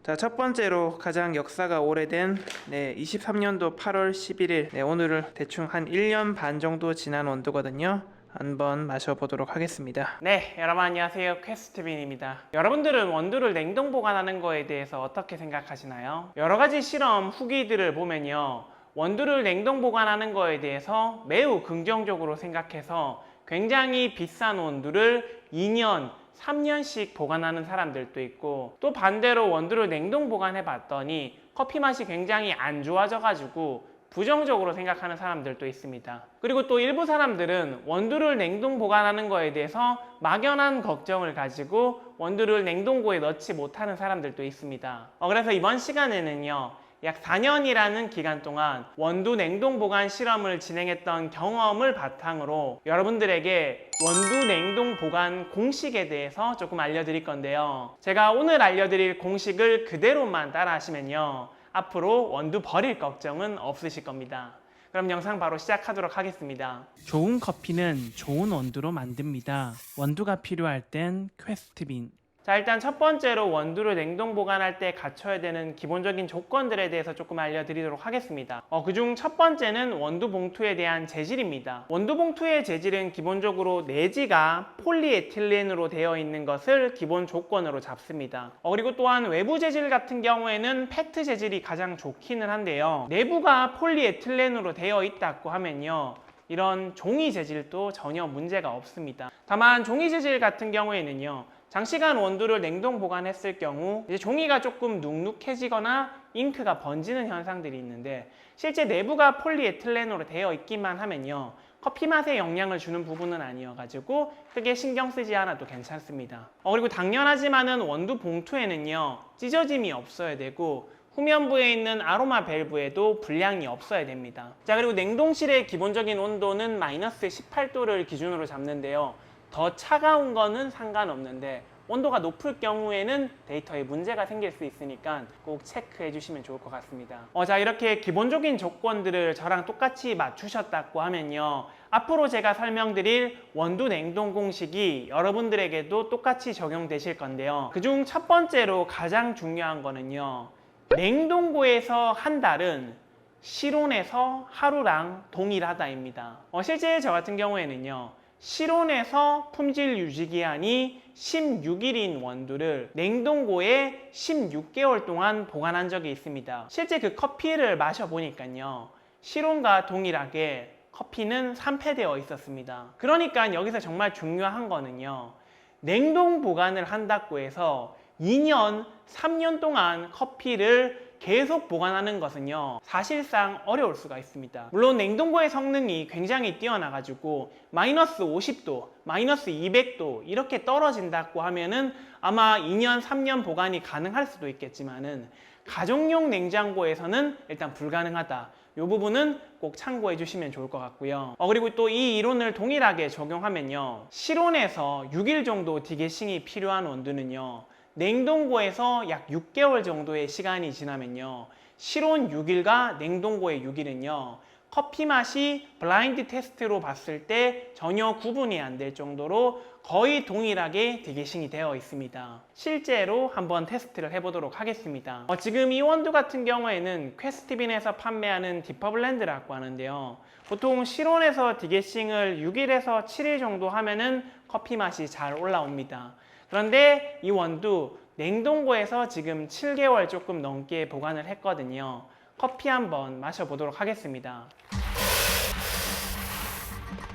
자, 첫 번째로 가장 역사가 오래된 23년도 8월 11일 오늘을 대충 한 1년 반 정도 지난 원두거든요. 한번 마셔보도록 하겠습니다. 네, 여러분 안녕하세요. 퀘스트빈입니다. 여러분들은 원두를 냉동 보관하는 거에 대해서 어떻게 생각하시나요? 여러 가지 실험 후기들을 보면요, 원두를 냉동 보관하는 거에 대해서 매우 긍정적으로 생각해서 굉장히 비싼 원두를 2년, 3년씩 보관하는 사람들도 있고, 또 반대로 원두를 냉동 보관해 봤더니 커피 맛이 굉장히 안 좋아져 가지고 부정적으로 생각하는 사람들도 있습니다. 그리고 또 일부 사람들은 원두를 냉동 보관하는 거에 대해서 막연한 걱정을 가지고 원두를 냉동고에 넣지 못하는 사람들도 있습니다. 그래서 이번 시간에는요, 약 4년이라는 기간 동안 원두 냉동 보관 실험을 진행했던 경험을 바탕으로 여러분들에게 원두 냉동 보관 공식에 대해서 조금 알려드릴 건데요, 제가 오늘 알려드릴 공식을 그대로만 따라 하시면요, 앞으로 원두 버릴 걱정은 없으실 겁니다. 그럼 영상 바로 시작하도록 하겠습니다. 좋은 커피는 좋은 원두로 만듭니다. 원두가 필요할 땐 퀘스트빈. 자, 일단 첫 번째로 원두를 냉동 보관할 때 갖춰야 되는 기본적인 조건들에 대해서 조금 알려드리도록 하겠습니다. 그중 첫 번째는 원두 봉투에 대한 재질입니다. 원두 봉투의 재질은 기본적으로 내지가 폴리에틸렌으로 되어 있는 것을 기본 조건으로 잡습니다. 그리고 또한 외부 재질 같은 경우에는 페트 재질이 가장 좋기는 한데요, 내부가 폴리에틸렌으로 되어 있다고 하면요, 이런 종이 재질도 전혀 문제가 없습니다. 다만 종이 재질 같은 경우에는요, 장시간 원두를 냉동 보관했을 경우 이제 종이가 조금 눅눅해지거나 잉크가 번지는 현상들이 있는데, 실제 내부가 폴리에틸렌으로 되어 있기만 하면요, 커피 맛에 영향을 주는 부분은 아니어가지고 크게 신경 쓰지 않아도 괜찮습니다. 그리고 당연하지만은 원두 봉투에는요, 찢어짐이 없어야 되고 후면부에 있는 아로마 밸브에도 불량이 없어야 됩니다. 자, 그리고 냉동실의 기본적인 온도는 마이너스 18도를 기준으로 잡는데요, 더 차가운 거는 상관없는데 온도가 높을 경우에는 데이터에 문제가 생길 수 있으니까 꼭 체크해 주시면 좋을 것 같습니다. 자, 이렇게 기본적인 조건들을 저랑 똑같이 맞추셨다고 하면요, 앞으로 제가 설명드릴 원두 냉동 공식이 여러분들에게도 똑같이 적용되실 건데요, 그중 첫 번째로 가장 중요한 거는요, 냉동고에서 한 달은 실온에서 하루랑 동일하다입니다. 실제 저 같은 경우에는요, 실온에서 품질 유지 기한이 16일인 원두를 냉동고에 16개월 동안 보관한 적이 있습니다. 실제 그 커피를 마셔보니까요, 실온과 동일하게 커피는 산패되어 있었습니다. 그러니까 여기서 정말 중요한 거는요, 냉동 보관을 한다고 해서 2년, 3년 동안 커피를 계속 보관하는 것은요, 사실상 어려울 수가 있습니다. 물론 냉동고의 성능이 굉장히 뛰어나가지고 마이너스 50도, 마이너스 200도 이렇게 떨어진다고 하면은 아마 2년, 3년 보관이 가능할 수도 있겠지만은 가정용 냉장고에서는 일단 불가능하다. 이 부분은 꼭 참고해 주시면 좋을 것 같고요. 그리고 또 이 이론을 동일하게 적용하면요, 실온에서 6일 정도 디게싱이 필요한 원두는요, 냉동고에서 약 6개월 정도의 시간이 지나면요, 실온 6일과 냉동고의 6일은요, 커피 맛이 블라인드 테스트로 봤을 때 전혀 구분이 안 될 정도로 거의 동일하게 디게싱이 되어 있습니다. 실제로 한번 테스트를 해보도록 하겠습니다. 지금 이 원두 같은 경우에는 퀘스트빈에서 판매하는 디퍼블렌드라고 하는데요, 보통 실온에서 디게싱을 6일에서 7일 정도 하면은 커피 맛이 잘 올라옵니다. 그런데 이 원두 냉동고에서 지금 7개월 조금 넘게 보관을 했거든요. 커피 한번 마셔보도록 하겠습니다.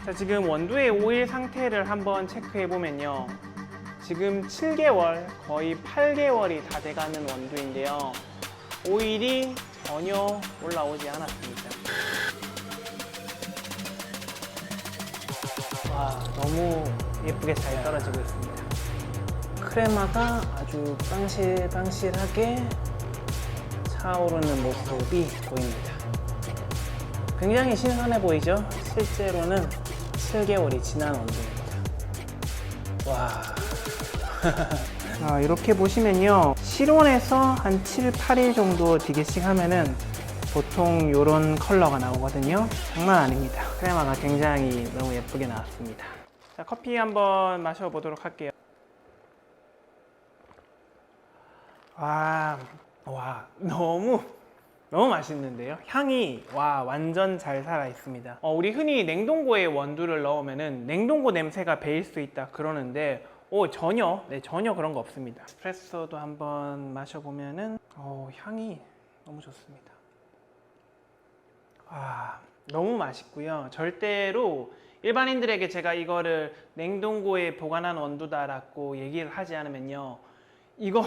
자, 지금 원두의 오일 상태를 한번 체크해보면요, 지금 7개월, 거의 8개월이 다 돼가는 원두인데요, 오일이 전혀 올라오지 않았습니다. 와, 너무 예쁘게 잘 떨어지고 있습니다. 크레마가 아주 빵실빵실하게 차오르는 모습이 보입니다. 굉장히 신선해 보이죠? 실제로는 7개월이 지난 원두입니다. 와. 이렇게 보시면요, 실온에서 한 7, 8일 정도 디게싱 하면은 보통 이런 컬러가 나오거든요. 장난 아닙니다. 크레마가 굉장히 너무 예쁘게 나왔습니다. 자, 커피 한번 마셔보도록 할게요. 와, 너무 맛있는데요. 향이 완전 잘 살아 있습니다. 우리 흔히 냉동고에 원두를 넣으면은 냉동고 냄새가 배일 수 있다 그러는데 전혀 그런 거 없습니다. 에스프레소도 한번 마셔보면은 향이 너무 좋습니다. 너무 맛있고요. 절대로 일반인들에게 제가 이거를 냉동고에 보관한 원두다라고 얘기를 하지 않으면요, 이거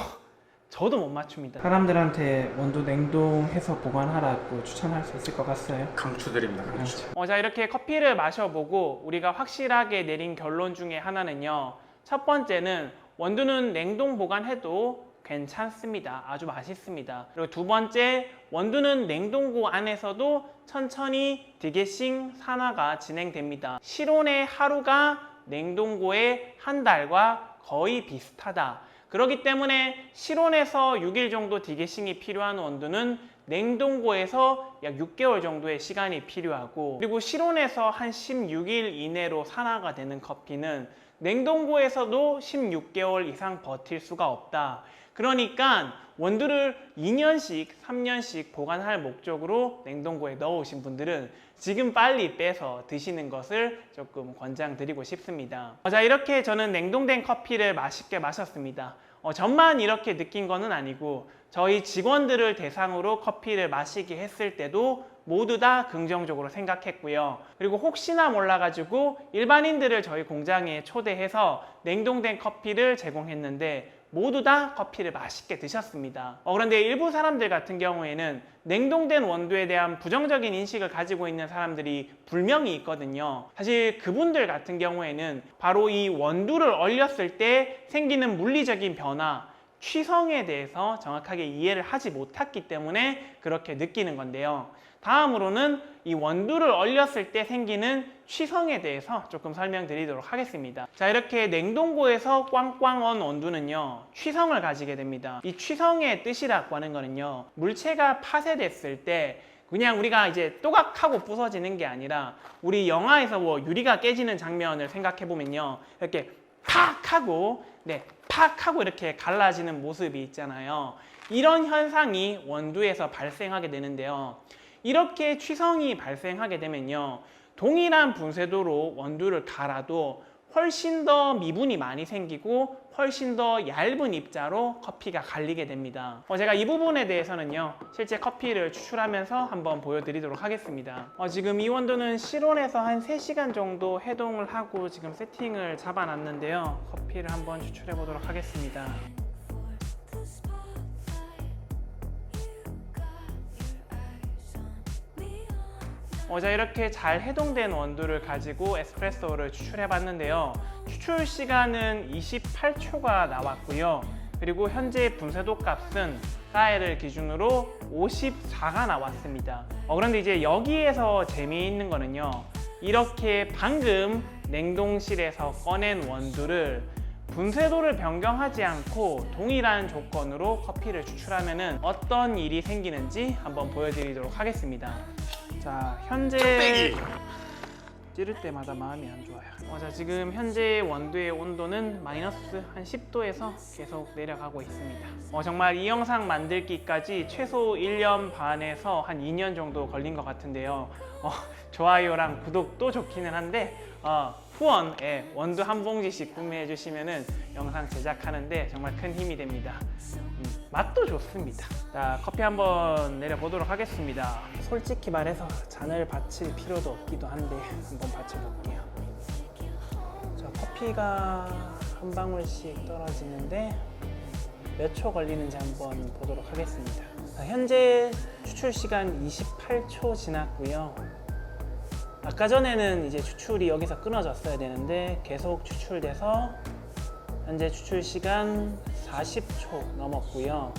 저도 못 맞춥니다. 사람들한테 원두 냉동해서 보관하라고 추천할 수 있을 것 같아요. 강추드립니다. 강추. 자, 이렇게 커피를 마셔보고 우리가 확실하게 내린 결론 중에 하나는요, 첫 번째는 원두는 냉동 보관해도 괜찮습니다. 아주 맛있습니다. 그리고 두 번째, 원두는 냉동고 안에서도 천천히 디게싱 산화가 진행됩니다. 실온의 하루가 냉동고의 한 달과 거의 비슷하다. 그렇기 때문에 실온에서 6일 정도 디게싱이 필요한 원두는 냉동고에서 약 6개월 정도의 시간이 필요하고, 그리고 실온에서 한 16일 이내로 산화가 되는 커피는 냉동고에서도 16개월 이상 버틸 수가 없다. 그러니까 원두를 2년씩, 3년씩 보관할 목적으로 냉동고에 넣으신 분들은 지금 빨리 빼서 드시는 것을 조금 권장드리고 싶습니다. 자, 이렇게 저는 냉동된 커피를 맛있게 마셨습니다. 저만 이렇게 느낀 거는 아니고 저희 직원들을 대상으로 커피를 마시게 했을 때도 모두 다 긍정적으로 생각했고요. 그리고 혹시나 몰라가지고 일반인들을 저희 공장에 초대해서 냉동된 커피를 제공했는데 모두 다 커피를 맛있게 드셨습니다. 그런데 일부 사람들 같은 경우에는 냉동된 원두에 대한 부정적인 인식을 가지고 있는 사람들이 분명히 있거든요. 사실 그분들 같은 경우에는 바로 이 원두를 얼렸을 때 생기는 물리적인 변화, 취성에 대해서 정확하게 이해를 하지 못했기 때문에 그렇게 느끼는 건데요. 다음으로는 이 원두를 얼렸을 때 생기는 취성에 대해서 조금 설명드리도록 하겠습니다. 자, 이렇게 냉동고에서 꽝꽝 언 원두는요, 취성을 가지게 됩니다. 이 취성의 뜻이라고 하는 거는요, 물체가 파쇄됐을 때 그냥 우리가 이제 또각하고 부서지는 게 아니라, 우리 영화에서 뭐 유리가 깨지는 장면을 생각해 보면요, 이렇게 팍 하고 이렇게 갈라지는 모습이 있잖아요. 이런 현상이 원두에서 발생하게 되는데요, 이렇게 취성이 발생하게 되면요, 동일한 분쇄도로 원두를 갈아도 훨씬 더 미분이 많이 생기고 훨씬 더 얇은 입자로 커피가 갈리게 됩니다. 제가 이 부분에 대해서는요, 실제 커피를 추출하면서 한번 보여드리도록 하겠습니다. 지금 이 원두는 실온에서 한 3시간 정도 해동을 하고 지금 세팅을 잡아놨는데요, 커피를 한번 추출해 보도록 하겠습니다. 자, 이렇게 잘 해동된 원두를 가지고 에스프레소를 추출해 봤는데요, 추출 시간은 28초가 나왔고요, 그리고 현재 분쇄도 값은 사이를 기준으로 54가 나왔습니다. 그런데 이제 여기에서 재미있는 거는요, 이렇게 방금 냉동실에서 꺼낸 원두를 분쇄도를 변경하지 않고 동일한 조건으로 커피를 추출하면 어떤 일이 생기는지 한번 보여드리도록 하겠습니다. 자, 현재 찌를 때마다 마음이 안 좋아요. 자, 지금 현재 원두의 온도는 마이너스 한 10도에서 계속 내려가고 있습니다. 정말 이 영상 만들기까지 최소 1년 반에서 한 2년 정도 걸린 것 같은데요. 좋아요랑 구독도 좋기는 한데 후원, 원두 한 봉지씩 구매해 주시면은 영상 제작하는데 정말 큰 힘이 됩니다. 맛도 좋습니다. 자, 커피 한번 내려보도록 하겠습니다. 솔직히 말해서 잔을 받칠 필요도 없기도 한데 한번 받쳐볼게요. 자, 커피가 한 방울씩 떨어지는데 몇 초 걸리는지 한번 보도록 하겠습니다. 자, 현재 추출 시간 28초 지났고요. 아까 전에는 이제 추출이 여기서 끊어졌어야 되는데 계속 추출돼서 현재 추출 시간 40초 넘었고요.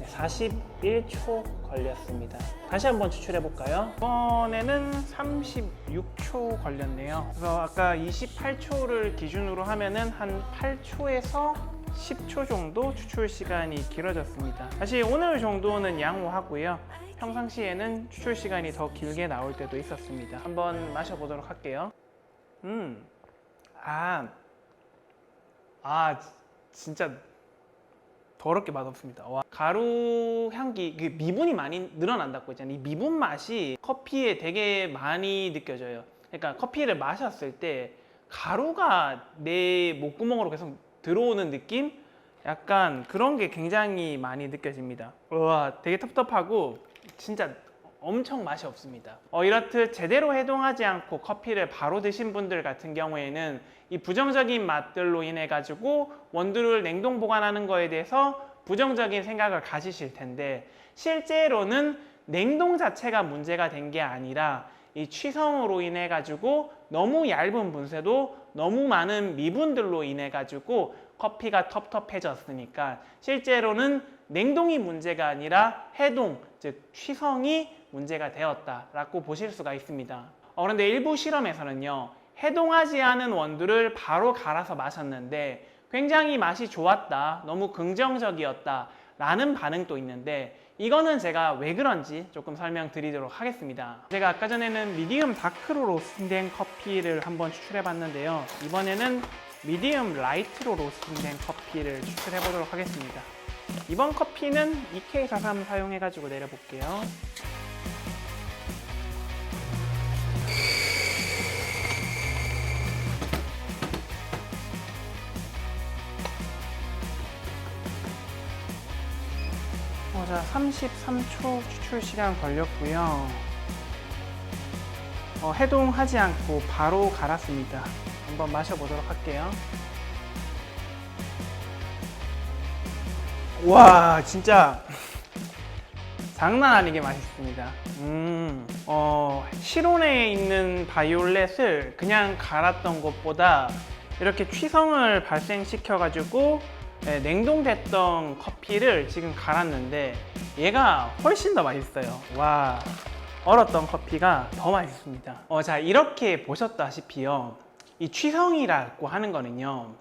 41초 걸렸습니다. 다시 한번 추출해 볼까요? 이번에는 36초 걸렸네요. 그래서 아까 28초를 기준으로 하면은 한 8초에서 10초 정도 추출 시간이 길어졌습니다. 사실 오늘 정도는 양호하고요, 평상시에는 추출 시간이 더 길게 나올 때도 있었습니다. 한번 마셔보도록 할게요. 진짜 더 더럽게 맛없습니다. 와, 가루 향기, 미분이 많이 늘어난다고 했잖아요. 이 미분 맛이 커피에 되게 많이 느껴져요. 그러니까 커피를 마셨을 때 가루가 내 목구멍으로 계속 들어오는 느낌? 약간 그런 게 굉장히 많이 느껴집니다. 와, 되게 텁텁하고 진짜 엄청 맛이 없습니다. 이렇듯 제대로 해동하지 않고 커피를 바로 드신 분들 같은 경우에는 이 부정적인 맛들로 인해 가지고 원두를 냉동 보관하는 거에 대해서 부정적인 생각을 가지실 텐데, 실제로는 냉동 자체가 문제가 된 게 아니라 이 취성으로 인해 가지고 너무 얇은 분쇄도 너무 많은 미분들로 인해 가지고 커피가 텁텁해졌으니까 실제로는 냉동이 문제가 아니라 해동, 즉 취성이 문제가 되었다라고 보실 수가 있습니다. 그런데 일부 실험에서는요, 해동하지 않은 원두를 바로 갈아서 마셨는데 굉장히 맛이 좋았다, 너무 긍정적이었다 라는 반응도 있는데, 이거는 제가 왜 그런지 조금 설명드리도록 하겠습니다. 제가 아까 전에는 미디움 다크로 로스팅된 커피를 한번 추출해 봤는데요, 이번에는 미디움 라이트로 로스팅된 커피를 추출해 보도록 하겠습니다. 이번 커피는 EK43 사용해 가지고 내려볼게요. 자, 33초 추출 시간 걸렸고요. 해동하지 않고 바로 갈았습니다. 한번 마셔보도록 할게요. 와, 진짜 장난 아니게 맛있습니다. 실온에 있는 바이올렛을 그냥 갈았던 것보다 이렇게 취성을 발생시켜가지고 냉동됐던 커피를 지금 갈았는데 얘가 훨씬 더 맛있어요. 와, 얼었던 커피가 더 맛있습니다. 자, 이렇게 보셨다시피요, 이 취성이라고 하는 거는요,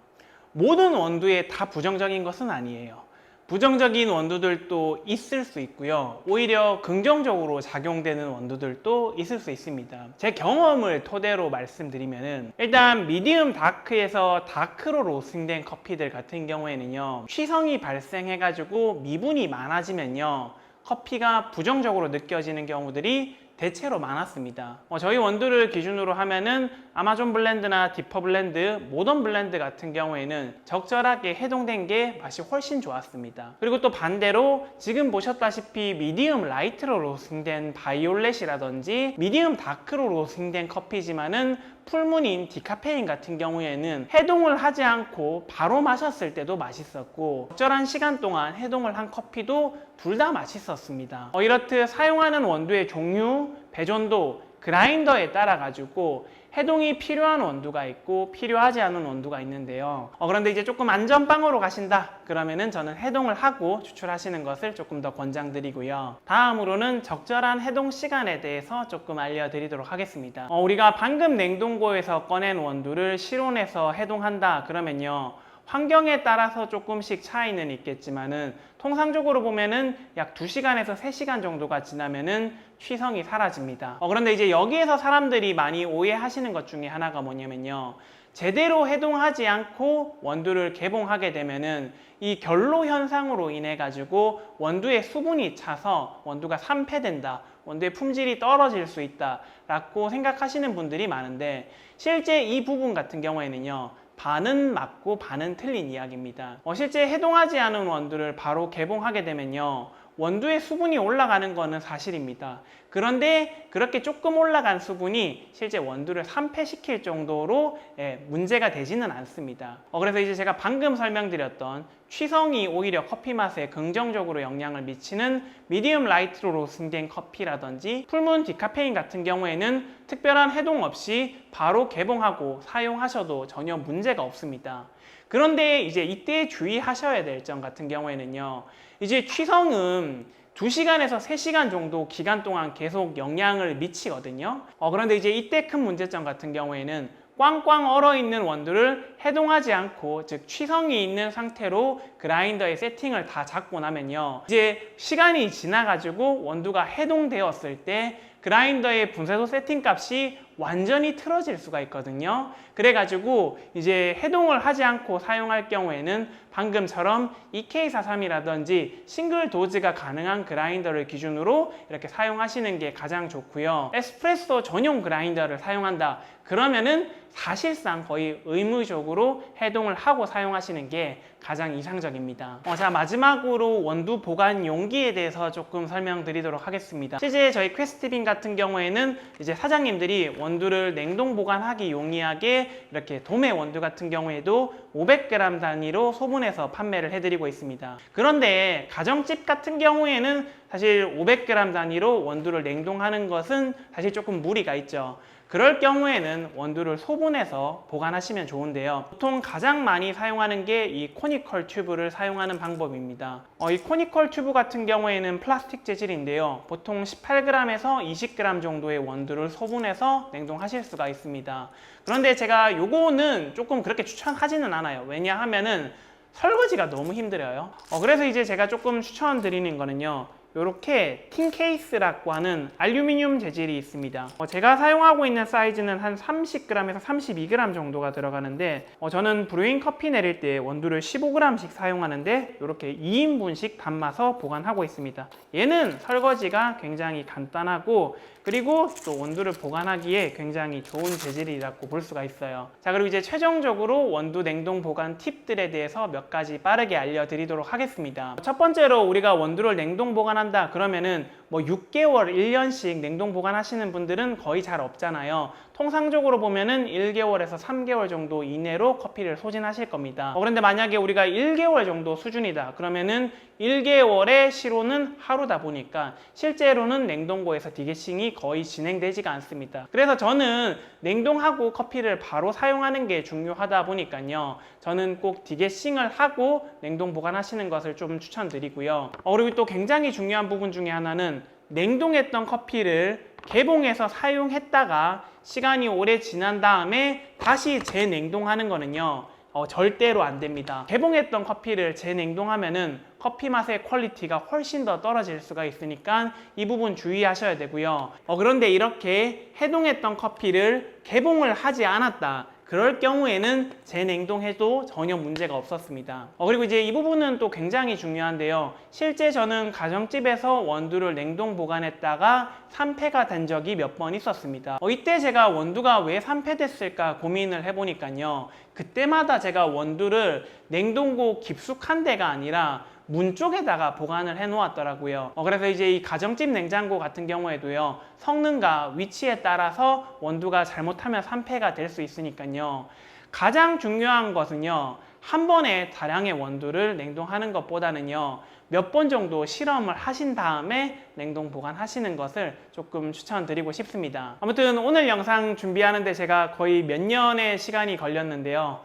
모든 원두에 다 부정적인 것은 아니에요. 부정적인 원두들도 있을 수 있고요, 오히려 긍정적으로 작용되는 원두들도 있을 수 있습니다. 제 경험을 토대로 말씀드리면은, 일단 미디움 다크에서 다크로 로스팅된 커피들 같은 경우에는요, 취성이 발생해가지고 미분이 많아지면요, 커피가 부정적으로 느껴지는 경우들이 대체로 많았습니다. 저희 원두를 기준으로 하면은 아마존 블렌드나 디퍼 블렌드, 모던 블렌드 같은 경우에는 적절하게 해동된 게 맛이 훨씬 좋았습니다. 그리고 또 반대로 지금 보셨다시피 미디움 라이트로 로스팅된 바이올렛이라든지 미디움 다크로 로스팅된 커피지만은 풀무늬인 디카페인 같은 경우에는 해동을 하지 않고 바로 마셨을 때도 맛있었고, 적절한 시간 동안 해동을 한 커피도 둘 다 맛있었습니다. 이렇듯 사용하는 원두의 종류, 배전도, 그라인더에 따라 가지고 해동이 필요한 원두가 있고 필요하지 않은 원두가 있는데요. 그런데 이제 조금 안전빵으로 가신다 그러면은 저는 해동을 하고 추출하시는 것을 조금 더 권장드리고요. 다음으로는 적절한 해동 시간에 대해서 조금 알려드리도록 하겠습니다. 우리가 방금 냉동고에서 꺼낸 원두를 실온에서 해동한다 그러면요, 환경에 따라서 조금씩 차이는 있겠지만은 통상적으로 보면은 약 2시간에서 3시간 정도가 지나면은 취성이 사라집니다. 그런데 이제 여기에서 사람들이 많이 오해하시는 것 중에 하나가 뭐냐면요, 제대로 해동하지 않고 원두를 개봉하게 되면은 이 결로 현상으로 인해 가지고 원두에 수분이 차서 원두가 산패된다, 원두의 품질이 떨어질 수 있다 라고 생각하시는 분들이 많은데, 실제 이 부분 같은 경우에는요, 반은 맞고 반은 틀린 이야기입니다. 실제 해동하지 않은 원두를 바로 개봉하게 되면요, 원두의 수분이 올라가는 것은 사실입니다. 그런데 그렇게 조금 올라간 수분이 실제 원두를 산패시킬 정도로 문제가 되지는 않습니다. 그래서 이제 제가 방금 설명드렸던 취성이 오히려 커피 맛에 긍정적으로 영향을 미치는 미디움 라이트로 로스팅된 커피라든지 풀문 디카페인 같은 경우에는 특별한 해동 없이 바로 개봉하고 사용하셔도 전혀 문제가 없습니다. 그런데 이제 이때 주의하셔야 될 점 같은 경우에는요, 이제 취성은 2시간에서 3시간 정도 기간 동안 계속 영향을 미치거든요. 그런데 이제 이때 큰 문제점 같은 경우에는 꽝꽝 얼어있는 원두를 해동하지 않고, 즉 취성이 있는 상태로 그라인더에 세팅을 다 잡고 나면요, 이제 시간이 지나가지고 원두가 해동되었을 때 그라인더의 분쇄도 세팅 값이 완전히 틀어질 수가 있거든요. 그래가지고 이제 해동을 하지 않고 사용할 경우에는 방금처럼 EK43이라든지 싱글 도즈가 가능한 그라인더를 기준으로 이렇게 사용하시는 게 가장 좋고요. 에스프레소 전용 그라인더를 사용한다. 그러면은 사실상 거의 의무적으로 해동을 하고 사용하시는 게 가장 이상적입니다. 자, 마지막으로 원두 보관 용기에 대해서 조금 설명드리도록 하겠습니다. 실제 저희 퀘스트빈 같은 경우에는 이제 사장님들이 원두를 냉동 보관하기 용이하게 이렇게 도매 원두 같은 경우에도 500g 단위로 소분해서 판매를 해드리고 있습니다. 그런데 가정집 같은 경우에는 사실 500g 단위로 원두를 냉동하는 것은 사실 조금 무리가 있죠. 그럴 경우에는 원두를 소분해서 보관하시면 좋은데요. 보통 가장 많이 사용하는 게 이 코니컬 튜브를 사용하는 방법입니다. 이 코니컬 튜브 같은 경우에는 플라스틱 재질인데요. 보통 18g에서 20g 정도의 원두를 소분해서 냉동하실 수가 있습니다. 그런데 제가 요거는 조금 그렇게 추천하지는 않아요. 왜냐하면은 설거지가 너무 힘들어요. 그래서 이제 제가 조금 추천드리는 거는요. 이렇게 틴 케이스라고 하는 알루미늄 재질이 있습니다. 제가 사용하고 있는 사이즈는 한 30g에서 32g 정도가 들어가는데 저는 브루잉 커피 내릴 때 원두를 15g씩 사용하는데 이렇게 2인분씩 담아서 보관하고 있습니다. 얘는 설거지가 굉장히 간단하고 그리고 또 원두를 보관하기에 굉장히 좋은 재질이라고 볼 수가 있어요. 자, 그리고 이제 최종적으로 원두 냉동 보관 팁들에 대해서 몇 가지 빠르게 알려드리도록 하겠습니다. 첫 번째로 우리가 원두를 냉동 보관한다 그러면은 뭐 6개월, 1년씩 냉동 보관하시는 분들은 거의 잘 없잖아요. 통상적으로 보면은 1개월에서 3개월 정도 이내로 커피를 소진하실 겁니다. 그런데 만약에 우리가 1개월 정도 수준이다 그러면은 1개월의 시로는 하루다 보니까 실제로는 냉동고에서 디게싱이 거의 진행되지가 않습니다. 그래서 저는 냉동하고 커피를 바로 사용하는 게 중요하다 보니까요. 저는 꼭 디게싱을 하고 냉동 보관하시는 것을 좀 추천드리고요. 그리고 또 굉장히 중요한 부분 중에 하나는 냉동했던 커피를 개봉해서 사용했다가 시간이 오래 지난 다음에 다시 재냉동하는 거는요. 절대로 안 됩니다. 개봉했던 커피를 재냉동하면은 커피 맛의 퀄리티가 훨씬 더 떨어질 수가 있으니까 이 부분 주의하셔야 되고요. 그런데 이렇게 해동했던 커피를 개봉을 하지 않았다. 그럴 경우에는 재냉동해도 전혀 문제가 없었습니다. 그리고 이제 이 부분은 또 굉장히 중요한데요. 실제 저는 가정집에서 원두를 냉동 보관했다가 산패가 된 적이 몇 번 있었습니다. 이때 제가 원두가 왜 산패됐을까 고민을 해보니까요. 그때마다 제가 원두를 냉동고 깊숙한 데가 아니라 문 쪽에다가 보관을 해 놓았더라고요. 그래서 이제 이 가정집 냉장고 같은 경우에도요. 성능과 위치에 따라서 원두가 잘못하면 산패가 될 수 있으니까요. 가장 중요한 것은요. 한 번에 다량의 원두를 냉동하는 것보다는요. 몇 번 정도 실험을 하신 다음에 냉동 보관하시는 것을 조금 추천드리고 싶습니다. 아무튼 오늘 영상 준비하는데 제가 거의 몇 년의 시간이 걸렸는데요.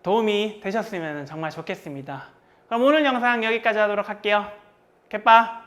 도움이 되셨으면 정말 좋겠습니다. 그럼 오늘 영상 여기까지 하도록 할게요. 갯바!